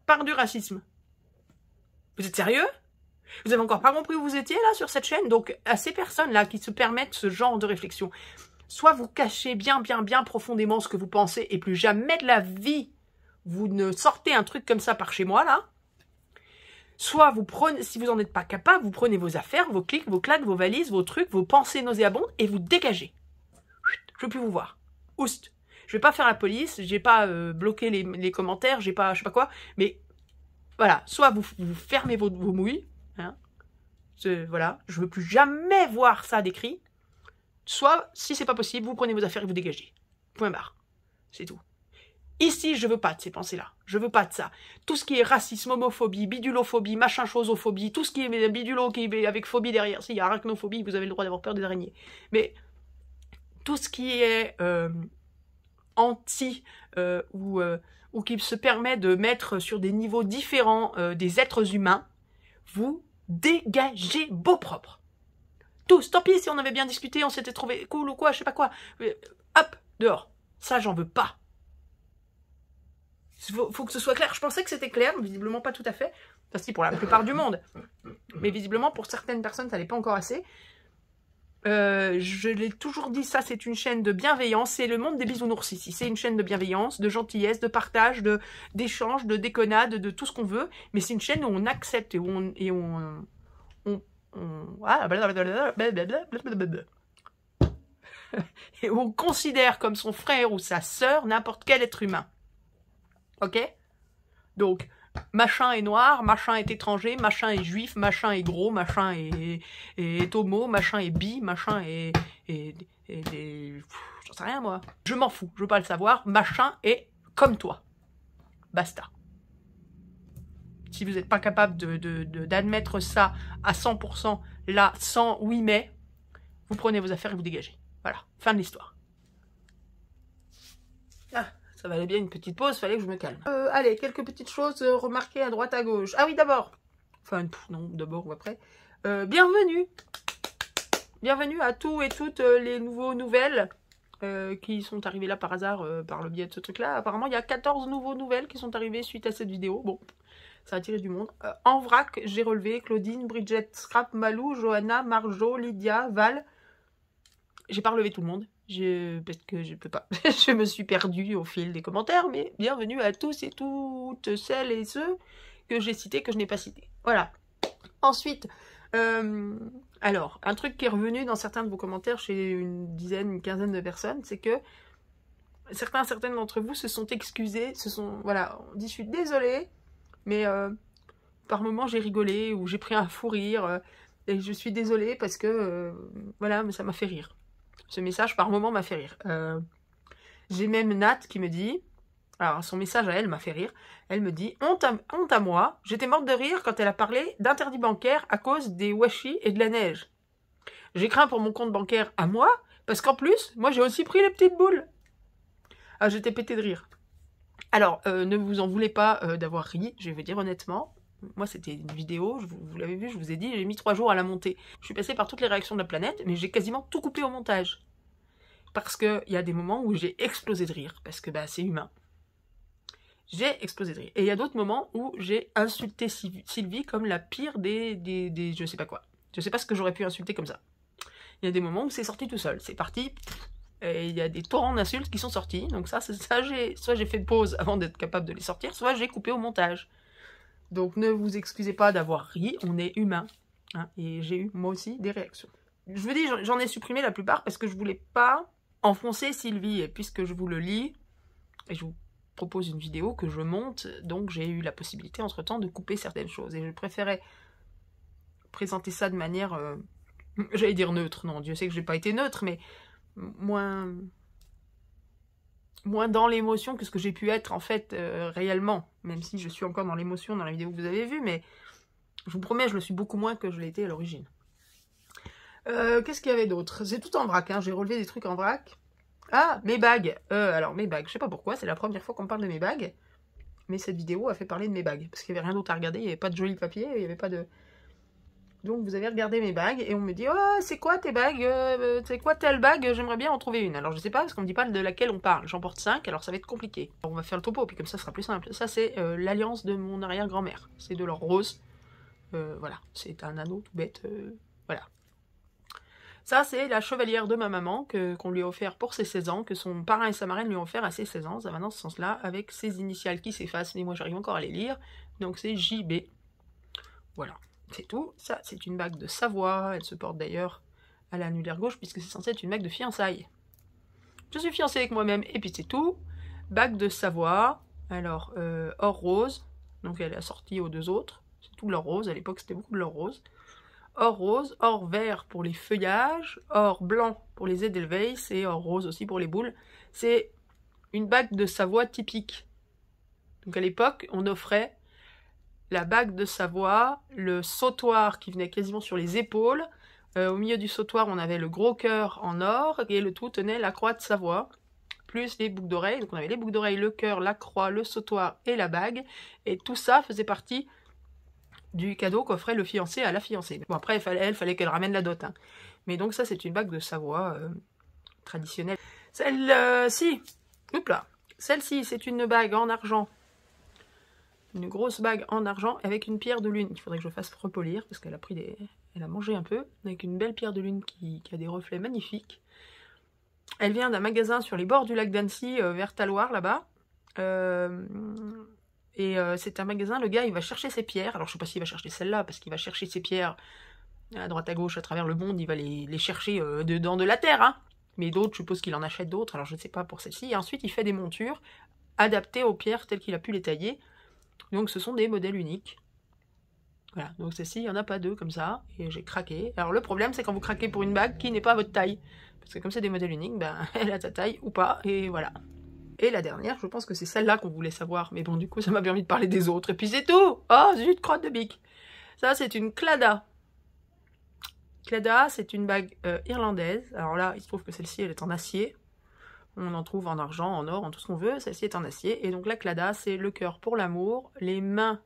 Par du racisme. Vous êtes sérieux? Vous avez encore pas compris où vous étiez, là, sur cette chaîne? Donc, à ces personnes-là qui se permettent ce genre de réflexion, soit vous cachez bien profondément ce que vous pensez, et plus jamais de la vie, vous ne sortez un truc comme ça par chez moi, là. Soit vous prenez, si vous n'en êtes pas capable, vous prenez vos affaires, vos clics, vos claques, vos valises, vos trucs, vos pensées nauséabondes, et vous dégagez. Je veux plus vous voir. Oust. Je vais pas faire la police, j'ai pas bloqué les commentaires, j'ai pas, je sais pas quoi, mais voilà, soit vous fermez vos mouilles, hein, voilà, je veux plus jamais voir ça décrit, soit, si c'est pas possible, vous prenez vos affaires et vous dégagez. Point barre. C'est tout. Ici, je veux pas de ces pensées-là. Je veux pas de ça. Tout ce qui est racisme, homophobie, bidulophobie, machin chosophobie, tout ce qui est bidulo, qui est avec phobie derrière. S'il y a arachnophobie, vous avez le droit d'avoir peur des araignées. Mais tout ce qui est anti ou qui se permet de mettre sur des niveaux différents des êtres humains, vous dégagez beau propre. Tous, tant pis si on avait bien discuté, on s'était trouvé cool ou quoi, je sais pas quoi. Hop, dehors. Ça, j'en veux pas. Faut que ce soit clair. Je pensais que c'était clair, mais visiblement pas tout à fait. Enfin, si, pour la plupart du monde. Mais visiblement, pour certaines personnes, ça n'est pas encore assez. Je l'ai toujours dit, ça, c'est une chaîne de bienveillance. C'est le monde des bisounours ici. C'est une chaîne de bienveillance, de gentillesse, de partage, d'échange, de déconnade, de tout ce qu'on veut. Mais c'est une chaîne où on accepte et où et où on considère comme son frère ou sa sœur n'importe quel être humain. Ok? Donc, machin est noir, machin est étranger, machin est juif, machin est gros, machin est homo, machin est bi, machin est j'en sais rien, moi. Je m'en fous, je veux pas le savoir. Machin est comme toi. Basta. Si vous n'êtes pas capable d'admettre ça à 100%, là, sans oui mais, vous prenez vos affaires et vous dégagez. Voilà, fin de l'histoire. Ah, ça valait bien une petite pause, fallait que je me calme. Allez, quelques petites choses remarquées à droite, à gauche. Ah oui, d'abord. Enfin, non, d'abord ou après. Bienvenue. Bienvenue à tous et toutes les nouvelles qui sont arrivées là par hasard, par le biais de ce truc-là. Apparemment, il y a 14 nouvelles qui sont arrivées suite à cette vidéo. Bon, ça a attiré du monde. En vrac, j'ai relevé Claudine, Bridget, Scrap, Malou, Johanna, Marjo, Lydia, Val. J'ai pas relevé tout le monde. Parce que je peux pas. Je me suis perdue au fil des commentaires, mais bienvenue à tous et toutes celles et ceux que j'ai cités, que je n'ai pas cités. Voilà. Ensuite, alors, un truc qui est revenu dans certains de vos commentaires chez une quinzaine de personnes, c'est que certaines d'entre vous se sont excusés, voilà, on dit je suis désolée, mais par moments j'ai rigolé ou j'ai pris un fou rire et je suis désolée parce que voilà, mais ça m'a fait rire. Ce message par moment m'a fait rire. J'ai même Nat qui me dit, alors son message à elle m'a fait rire, elle me dit honte à moi, j'étais morte de rire quand elle a parlé d'interdit bancaire à cause des washi et de la neige. J'ai craint pour mon compte bancaire à moi, parce qu'en plus, moi j'ai aussi pris les petites boules. Ah, j'étais pété de rire. Alors, ne vous en voulez pas d'avoir ri, je vais vous dire honnêtement. Moi, c'était une vidéo, vous l'avez vu, je vous ai dit, j'ai mis 3 jours à la monter. Je suis passée par toutes les réactions de la planète, mais j'ai quasiment tout coupé au montage. parce qu'il y a des moments où j'ai explosé de rire, parce que bah, c'est humain. J'ai explosé de rire. Et il y a d'autres moments où j'ai insulté Sylvie comme la pire des je sais pas quoi. Je sais pas ce que j'aurais pu insulter comme ça. Il y a des moments où c'est sorti tout seul. C'est parti, et il y a des torrents d'insultes qui sont sortis. Donc ça soit j'ai fait pause avant d'être capable de les sortir, soit j'ai coupé au montage. Donc ne vous excusez pas d'avoir ri, on est humain. Hein, et j'ai eu moi aussi des réactions. Je vous dis, j'en ai supprimé la plupart parce que je voulais pas enfoncer Sylvie. Et puisque je vous le lis, et je vous propose une vidéo que je monte, donc j'ai eu la possibilité entre-temps de couper certaines choses. Et je préférais présenter ça de manière, j'allais dire neutre, non, Dieu sait que j'ai pas été neutre, mais moins dans l'émotion que ce que j'ai pu être en fait réellement, même si je suis encore dans l'émotion dans la vidéo que vous avez vue, mais je vous promets, je le suis beaucoup moins que je l'ai été à l'origine. Qu'est-ce qu'il y avait d'autre? C'est tout en vrac, hein. J'ai relevé des trucs en vrac. Ah, mes bagues. Alors, mes bagues, je sais pas pourquoi, c'est la première fois qu'on parle de mes bagues. Mais cette vidéo a fait parler de mes bagues. Parce qu'il n'y avait rien d'autre à regarder, il n'y avait pas de joli papier, il n'y avait pas de... Donc, vous avez regardé mes bagues, et on me dit, oh, c'est quoi tes bagues? C'est quoi telle bague? J'aimerais bien en trouver une. Alors, je sais pas, parce qu'on me dit pas de laquelle on parle. J'en porte 5, alors ça va être compliqué. Alors, on va faire le topo, puis comme ça sera plus simple. Ça, c'est l'alliance de mon arrière-grand-mère. C'est de l'or rose. Voilà, c'est un anneau tout bête. Voilà. Ça, c'est la chevalière de ma maman qu'on lui a offert pour ses 16 ans, que son parrain et sa marraine lui ont offert à ses 16 ans. Ça va dans ce sens-là, avec ses initiales qui s'effacent, mais moi j'arrive encore à les lire. Donc c'est JB. Voilà, c'est tout. Ça, c'est une bague de Savoie. Elle se porte d'ailleurs à l'annulaire gauche, puisque c'est censé être une bague de fiançailles. Je suis fiancée avec moi-même, et puis c'est tout. Bague de Savoie. Alors, or rose. Donc elle est assortie aux deux autres. C'est tout l'or rose. À l'époque, c'était beaucoup de l'or rose. Or rose, or vert pour les feuillages, or blanc pour les Edelweiss et or rose aussi pour les boules. C'est une bague de Savoie typique. Donc à l'époque, on offrait la bague de Savoie, le sautoir qui venait quasiment sur les épaules. Au milieu du sautoir, on avait le gros cœur en or et le tout tenait la croix de Savoie, plus les boucles d'oreilles. Donc on avait les boucles d'oreilles, le cœur, la croix, le sautoir et la bague. Et tout ça faisait partie du cadeau qu'offrait le fiancé à la fiancée. Bon, après, il fallait qu'elle ramène la dot. Hein. Mais donc ça, c'est une bague de Savoie traditionnelle. Celle-ci, celle-ci, c'est une bague en argent. Une grosse bague en argent avec une pierre de lune. Il faudrait que je fasse repolir parce qu'elle a pris des... Elle a mangé un peu. Avec une belle pierre de lune qui a des reflets magnifiques. Elle vient d'un magasin sur les bords du lac d'Annecy, vers Taloir, là-bas. C'est un magasin, le gars il va chercher ses pierres, alors je sais pas s'il va chercher celle-là, parce qu'il va chercher ses pierres à droite à gauche à travers le monde, il va les chercher dedans de la terre, hein. Mais d'autres, je suppose qu'il en achète d'autres, alors je ne sais pas pour celle-ci, et ensuite il fait des montures adaptées aux pierres telles qu'il a pu les tailler, donc ce sont des modèles uniques. Voilà, donc celle-ci, il n'y en a pas deux comme ça, et j'ai craqué. Alors le problème c'est quand vous craquez pour une bague qui n'est pas à votre taille, parce que comme c'est des modèles uniques, ben elle a ta taille ou pas, et voilà. Et la dernière, je pense que c'est celle-là qu'on voulait savoir. Mais bon, du coup, ça m'a permis de parler des autres. Et puis c'est tout. Oh, zut, crotte de bique. Ça, c'est une Claddagh. Claddagh, c'est une bague irlandaise. Alors là, il se trouve que celle-ci, elle est en acier. On en trouve en argent, en or, en tout ce qu'on veut. Celle-ci est en acier. Et donc la Claddagh, c'est le cœur pour l'amour. Les mains,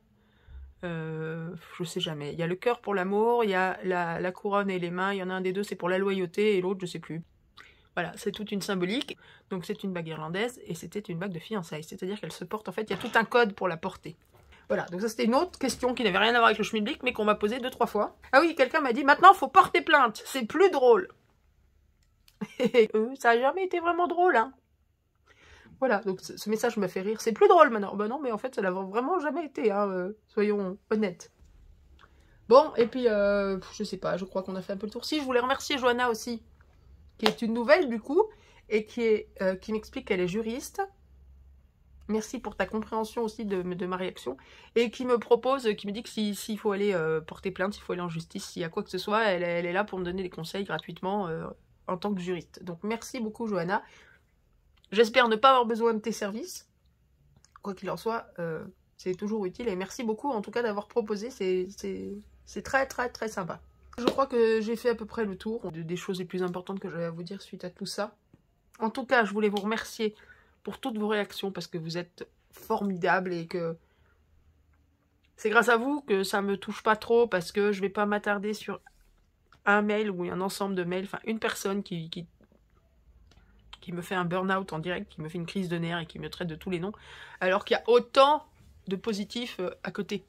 je sais jamais. Il y a le cœur pour l'amour, il y a la couronne et les mains. Il y en a un des deux, c'est pour la loyauté. Et l'autre, je sais plus. Voilà, c'est toute une symbolique. Donc c'est une bague irlandaise et c'était une bague de fiançailles. C'est-à-dire qu'elle se porte, en fait, il y a tout un code pour la porter. Voilà, donc ça c'était une autre question qui n'avait rien à voir avec le schmilblick, mais qu'on m'a posée 2-3 fois. Ah oui, quelqu'un m'a dit, maintenant il faut porter plainte, c'est plus drôle. Ça n'a jamais été vraiment drôle, hein. Voilà, donc ce message m'a fait rire. C'est plus drôle maintenant. Ben non, mais en fait, ça l'a vraiment jamais été, hein, soyons honnêtes. Bon, et puis, je sais pas, je crois qu'on a fait un peu le tour. Si, je voulais remercier Johanna aussi, qui est une nouvelle du coup, et qui m'explique qu'elle est juriste. Merci pour ta compréhension aussi de ma réaction. Et qui me propose, qui me dit que s'il faut aller porter plainte, s'il faut aller en justice, s'il y a quoi que ce soit, elle est là pour me donner des conseils gratuitement en tant que juriste. Donc merci beaucoup Johanna. J'espère ne pas avoir besoin de tes services. Quoi qu'il en soit, c'est toujours utile. Et merci beaucoup en tout cas d'avoir proposé, c'est très très très sympa. Je crois que j'ai fait à peu près le tour des choses les plus importantes que j'avais à vous dire suite à tout ça. En tout cas, je voulais vous remercier pour toutes vos réactions parce que vous êtes formidables et que c'est grâce à vous que ça me touche pas trop parce que je vais pas m'attarder sur un mail ou un ensemble de mails, enfin une personne qui qui me fait un burn-out en direct, qui me fait une crise de nerfs et qui me traite de tous les noms, alors qu'il y a autant de positifs à côté.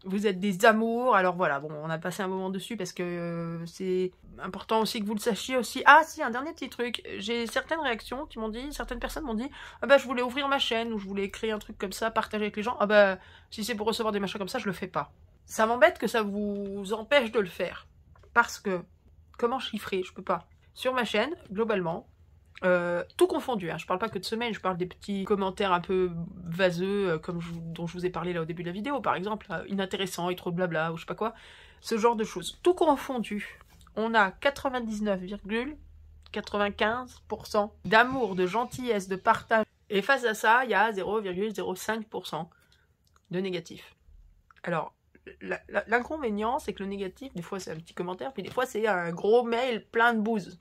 Vous êtes des amours, alors voilà, bon, on a passé un moment dessus parce que c'est important aussi que vous le sachiez aussi. Ah si, un dernier petit truc, j'ai certaines réactions qui m'ont dit, certaines personnes m'ont dit, ah bah je voulais ouvrir ma chaîne, ou je voulais créer un truc comme ça, partager avec les gens, ah bah si c'est pour recevoir des machins comme ça, je le fais pas. Ça m'embête que ça vous empêche de le faire, parce que, comment chiffrer, je peux pas. Sur ma chaîne, globalement, tout confondu, hein. Je parle pas que de semaines, je parle des petits commentaires un peu vaseux, comme dont je vous ai parlé là au début de la vidéo, par exemple, inintéressant et trop de blabla, ou je sais pas quoi, ce genre de choses. Tout confondu, on a 99,95% d'amour, de gentillesse, de partage, et face à ça, il y a 0,05% de négatif. Alors, l'inconvénient, c'est que le négatif, des fois c'est un petit commentaire, puis des fois c'est un gros mail plein de bouse.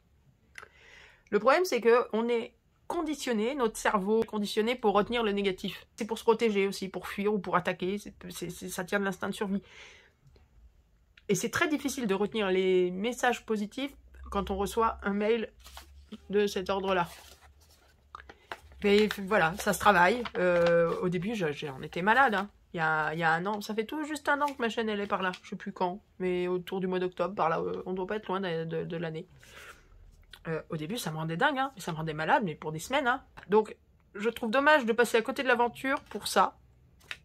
Le problème, c'est que on est conditionné, notre cerveau est conditionné pour retenir le négatif. C'est pour se protéger aussi, pour fuir ou pour attaquer, ça tient de l'instinct de survie. Et c'est très difficile de retenir les messages positifs quand on reçoit un mail de cet ordre-là. Mais voilà, ça se travaille. Au début, j'en étais malade, hein. Il y a un an, ça fait tout juste un an que ma chaîne elle est par là, je sais plus quand, mais autour du mois d'octobre, par là, on doit pas être loin de l'année. Au début, ça me rendait dingue, hein. Ça me rendait malade, mais pour des semaines. Hein. Donc, je trouve dommage de passer à côté de l'aventure pour ça.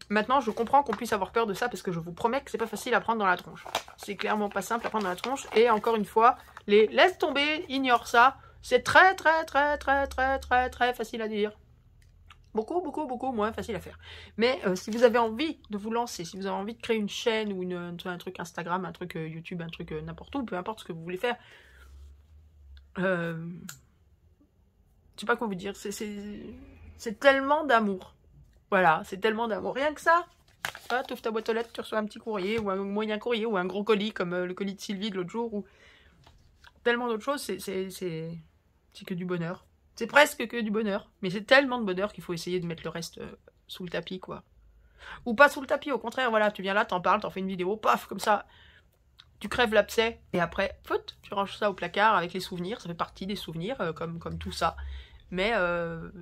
Maintenant, je comprends qu'on puisse avoir peur de ça, parce que je vous promets que c'est pas facile à prendre dans la tronche. C'est clairement pas simple à prendre dans la tronche. Et encore une fois, laisse tomber, ignore ça. C'est très facile à dire. Beaucoup moins facile à faire. Mais si vous avez envie de vous lancer, si vous avez envie de créer une chaîne ou un truc Instagram, un truc YouTube, un truc n'importe où, peu importe ce que vous voulez faire, je sais pas quoi vous dire, c'est tellement d'amour. Voilà, c'est tellement d'amour. Rien que ça, tu ouvres ta boîte aux lettres, tu reçois un petit courrier, ou un moyen courrier, ou un gros colis, comme le colis de Sylvie de l'autre jour, ou tellement d'autres choses, c'est que du bonheur. C'est presque que du bonheur, mais c'est tellement de bonheur qu'il faut essayer de mettre le reste sous le tapis, quoi. Ou pas sous le tapis, au contraire, voilà, tu viens là, t'en parles, t'en fais une vidéo, paf, comme ça, tu crèves l'abcès, et après, tu ranges ça au placard avec les souvenirs, ça fait partie des souvenirs, comme tout ça. Mais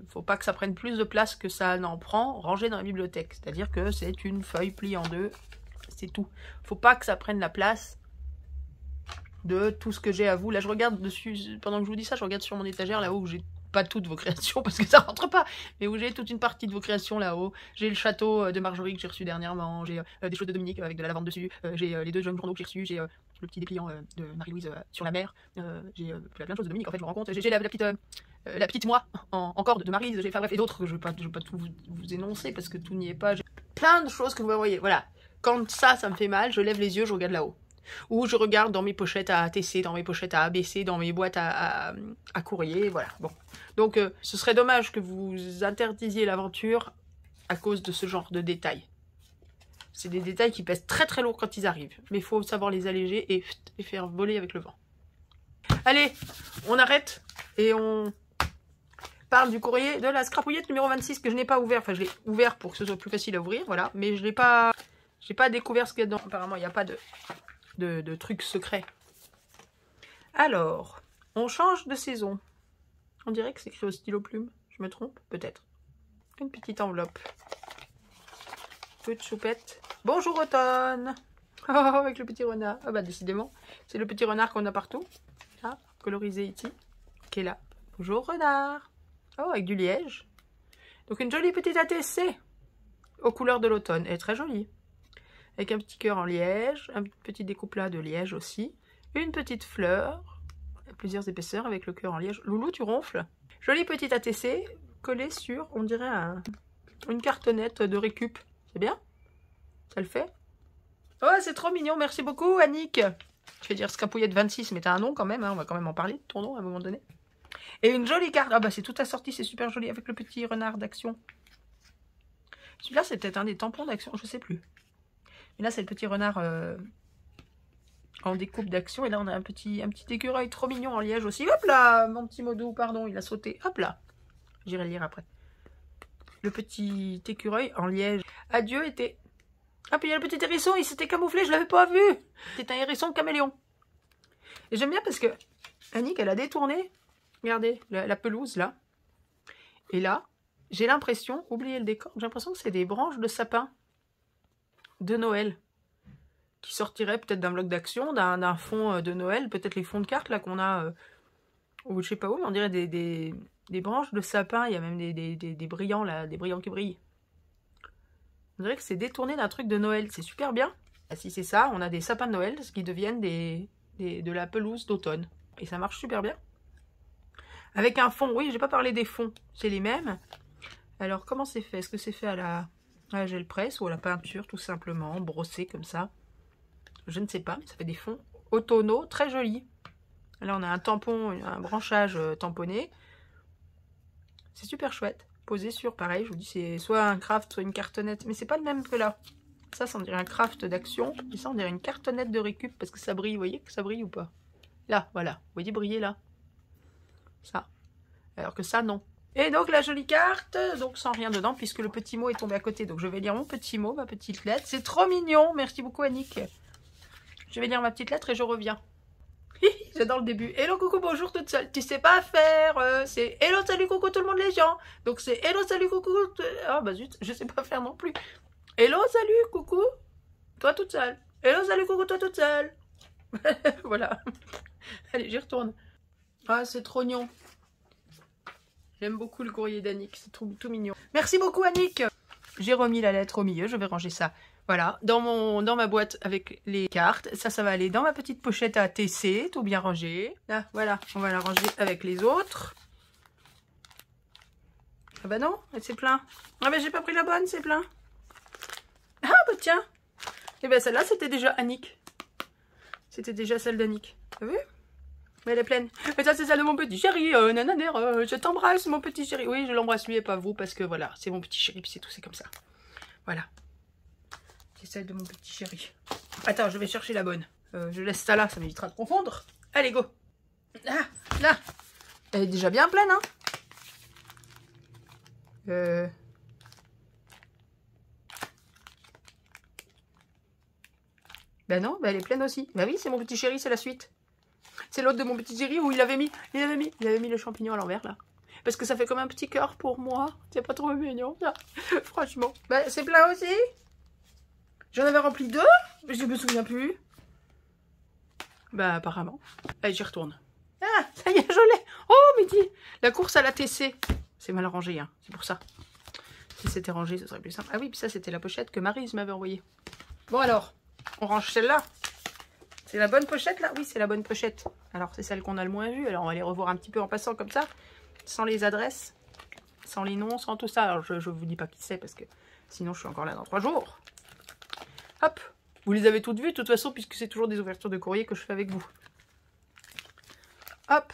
faut pas que ça prenne plus de place que ça n'en prend, rangé dans la bibliothèque. C'est-à-dire que c'est une feuille pliée en deux, c'est tout. Faut pas que ça prenne la place de tout ce que j'ai à vous. Là, je regarde dessus, pendant que je vous dis ça, je regarde sur mon étagère là-haut où j'ai pas toutes vos créations parce que ça rentre pas, mais où j'ai toute une partie de vos créations là-haut. J'ai le château de Marjorie que j'ai reçu dernièrement, j'ai des choses de Dominique avec de la lavande dessus, j'ai les deux jeunes journaux que j'ai reçus, j'ai le petit dépliant de Marie-Louise sur la mer, j'ai plein de choses de Dominique en fait, je me rends compte, j'ai la petite moi en corde de Marie, j'ai bref, et d'autres que je vais pas tout vous énoncer parce que tout n'y est pas. J'ai plein de choses que vous voyez, voilà. Quand ça me fait mal, je lève les yeux, je regarde là-haut. Ou je regarde dans mes pochettes à ATC, dans mes pochettes à ABC, dans mes boîtes à courrier, voilà. Bon. Donc, ce serait dommage que vous interdisiez l'aventure à cause de ce genre de détails. C'est des détails qui pèsent très lourd quand ils arrivent. Mais il faut savoir les alléger et faire voler avec le vent. Allez, on arrête et on parle du courrier de la scrapouillette numéro 26 que je n'ai pas ouvert. Enfin, je l'ai ouvert pour que ce soit plus facile à ouvrir, voilà. Mais je n'ai pas... J'ai pas découvert ce qu'il y a dedans. Apparemment, il n'y a pas de trucs secrets. Alors, on change de saison. On dirait que c'est écrit au stylo plume. Je me trompe? Peut-être. Une petite enveloppe. Peu de choupette. Bonjour automne. Oh, avec le petit renard. Ah bah décidément, c'est le petit renard qu'on a partout. Ah, colorisé ici. Qui est là. Bonjour renard. Oh, avec du liège. Donc une jolie petite ATC. Aux couleurs de l'automne. Elle est très jolie. Avec un petit cœur en liège, un petit découplat de liège aussi, une petite fleur, plusieurs épaisseurs avec le cœur en liège. Loulou, tu ronfles? Jolie petite ATC collée sur, on dirait, une cartonnette de récup. C'est bien? Ça le fait? Oh, c'est trop mignon, merci beaucoup Annick. Je vais dire Scrapouillette 26, mais t'as un nom quand même, hein, on va quand même en parler de ton nom à un moment donné. Et une jolie carte, ah bah c'est tout assorti, c'est super joli, avec le petit renard d'Action. Celui-là, c'est peut-être un des tampons d'Action, je sais plus. Et là, c'est le petit renard en découpe d'Action. Et là, on a un petit écureuil trop mignon en liège aussi. Hop là, mon petit Modou, pardon, il a sauté. Hop là. J'irai lire après. Le petit écureuil en liège. Adieu, été. Ah, puis il y a le petit hérisson, il s'était camouflé, je l'avais pas vu. C'est un hérisson caméléon. Et j'aime bien parce que Annick, elle a détourné Regardez, la pelouse, là. Et là, j'ai l'impression, oubliez le décor, j'ai l'impression que c'est des branches de sapin de Noël. Qui sortiraient peut-être d'un bloc d'action, d'un fond de Noël. Peut-être les fonds de cartes, là, qu'on a... ou je sais pas où, mais on dirait des branches de sapin. Il y a même des brillants, là, des brillants qui brillent. On dirait que c'est détourné d'un truc de Noël. C'est super bien. Ah, si c'est ça, on a des sapins de Noël, ce qui deviennent de la pelouse d'automne. Et ça marche super bien. Avec un fond, oui, j'ai pas parlé des fonds. C'est les mêmes. Alors, comment c'est fait? Est-ce que c'est fait à la gel presse ou à la peinture, tout simplement, brossé comme ça? Je ne sais pas, mais ça fait des fonds automnaux très jolis. Là, on a un tampon, un branchage tamponné. C'est super chouette. Posé sur, pareil, je vous dis, c'est soit un craft, soit une cartonnette. Mais c'est pas le même que là. Ça on dirait un craft d'action. Et ça, on dirait une cartonnette de récup parce que ça brille. Vous voyez que ça brille ou pas? Là, voilà. Vous voyez briller là? Ça. Alors que ça, non. Et donc, la jolie carte, donc sans rien dedans, puisque le petit mot est tombé à côté. Donc, je vais lire mon petit mot, ma petite lettre. C'est trop mignon. Merci beaucoup, Annick. Je vais lire ma petite lettre et je reviens. J'adore le début. Hello, coucou, bonjour toute seule. Tu sais pas faire. C'est hello, salut, coucou tout le monde les gens. Donc c'est hello, salut, coucou. Ah bah zut, je sais pas faire non plus. Hello, salut, coucou. Toi toute seule. Hello, salut, coucou, toi toute seule. Voilà. Allez, j'y retourne. Ah, c'est trop mignon. J'aime beaucoup le courrier d'Annick. C'est tout mignon. Merci beaucoup, Annick. J'ai remis la lettre au milieu. Je vais ranger ça. Voilà, dans ma boîte avec les cartes. Ça va aller dans ma petite pochette à TC, tout bien rangé. Là, voilà, on va la ranger avec les autres. Ah bah non, c'est plein. Ah bah j'ai pas pris la bonne, c'est plein. Ah bah tiens. Et bah celle-là, c'était déjà Annick. C'était déjà celle d'Annick. T'as vu? Mais elle est pleine. Mais ça, c'est celle de mon petit chéri. Nananer, je t'embrasse, mon petit chéri. Oui, je l'embrasse lui et pas vous, parce que voilà, c'est mon petit chéri, puis c'est tout, c'est comme ça. Voilà. C'est celle de mon petit chéri. Attends, je vais chercher la bonne. Je laisse ça là, ça m'évitera de confondre. Allez, go. Ah, là. Elle est déjà bien pleine, hein. Ben non, ben elle est pleine aussi. Ben oui, c'est mon petit chéri, c'est la suite. C'est l'autre de mon petit chéri où il avait mis le champignon à l'envers, là. Parce que ça fait comme un petit cœur pour moi. C'est pas trop mignon, ça. Franchement. Ben, c'est plein aussi. J'en avais rempli 2, mais je me souviens plus. Bah apparemment. Allez, j'y retourne. Ah, ça y est, je l'ai. Oh, midi. La course à la TC. C'est mal rangé, hein. C'est pour ça. Si c'était rangé, ce serait plus simple. Ah oui, puis ça, c'était la pochette que Maryse m'avait envoyée. Bon alors, on range celle-là. C'est la bonne pochette, là? Oui, c'est la bonne pochette. Alors, c'est celle qu'on a le moins vue. Alors, on va les revoir un petit peu en passant comme ça. Sans les adresses. Sans les noms, sans tout ça. Alors, je vous dis pas qui c'est parce que sinon, je suis encore là dans 3 jours. Hop, vous les avez toutes vues de toute façon puisque c'est toujours des ouvertures de courrier que je fais avec vous. Hop.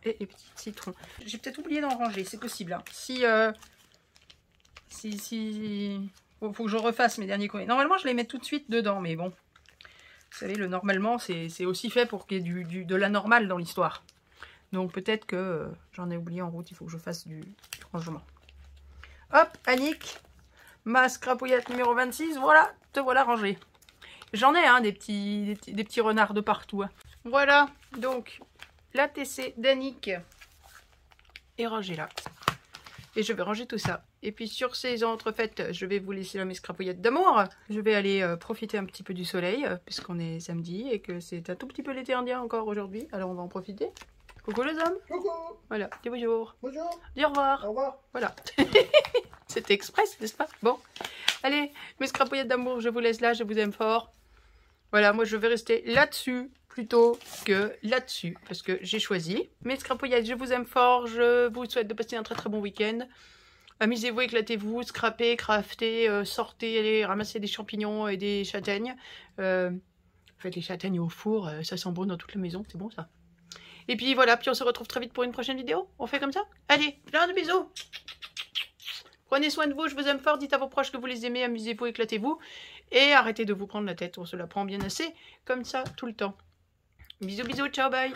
Et les petits citrons. J'ai peut-être oublié d'en ranger, c'est possible. Hein. Faut que je refasse mes derniers courriers. Normalement, je les mets tout de suite dedans, mais bon. Vous savez, le normalement, c'est aussi fait pour qu'il y ait de la normale dans l'histoire. Donc peut-être que j'en ai oublié en route, il faut que je fasse du rangement. Hop, Annick. Ma scrapouillette numéro 26, voilà, te voilà rangé. J'en ai des petits renards de partout. Hein. Voilà, donc la TC d'Annick est rangée là. Et je vais ranger tout ça. Et puis sur ces entrefaites, je vais vous laisser là mes scrapouillettes d'amour. Je vais aller profiter un petit peu du soleil, puisqu'on est samedi et que c'est un tout petit peu l'été indien encore aujourd'hui. Alors on va en profiter. Coucou les hommes. Coucou. Voilà, dis bonjour. Bonjour. Dis au revoir. Au revoir. Voilà. C'était express, n'est-ce pas? Bon. Allez, mes scrapouillettes d'amour, je vous laisse là, je vous aime fort. Voilà, moi je vais rester là-dessus plutôt que là-dessus, parce que j'ai choisi. Mes scrapouillettes, je vous aime fort, je vous souhaite de passer un très très bon week-end. Amusez-vous, éclatez-vous, scrapez, craftez, sortez, allez ramasser des champignons et des châtaignes. Faites les châtaignes au four, ça sent bon dans toute la maison, c'est bon ça. Et puis voilà, puis on se retrouve très vite pour une prochaine vidéo. On fait comme ça? Allez, plein de bisous. Prenez soin de vous, je vous aime fort, dites à vos proches que vous les aimez, amusez-vous, éclatez-vous. Et arrêtez de vous prendre la tête, on se la prend bien assez, comme ça, tout le temps. Bisous, bisous, ciao, bye.